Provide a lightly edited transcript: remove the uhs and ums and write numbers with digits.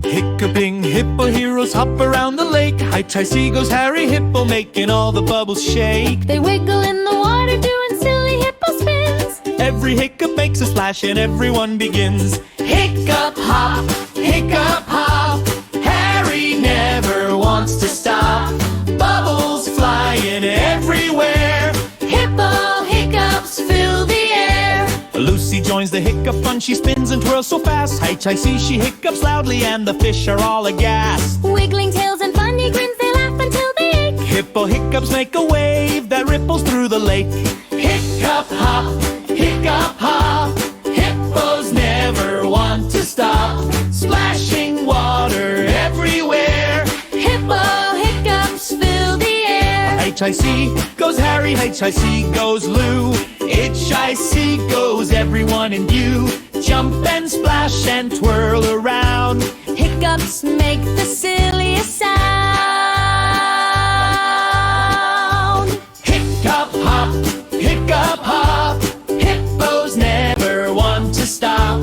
Hiccuping hippo heroes hop around the lake. Hi-chi-see goes Harry Hippo, making all the bubbles shake. They wiggle in the water doing silly hippo spins. Every hiccup makes a splash and everyone begins. Hiccup hop, Harry never wants to stop. Bubbles flying everywhere. Hippo hiccups fill the air. Lucy joins the hiccup fun, she spins and twirls so fast. Hi-chi-see, she hiccups loudly and the fish are all aghast. Wiggling tails and funny grins, they laugh until they ache. Hippo hiccups make a wave that ripples through the lake. Hiccup hop, hippos never want to stop. Splashing water everywhere. Hippo hiccups fill the air. H-I-C goes Harry, H-I-C goes Lou. H-I-C goes everyone in view. Jump and splash and twirl around. Hiccups make the silliest sound. Hiccup hop, hippos never want to stop.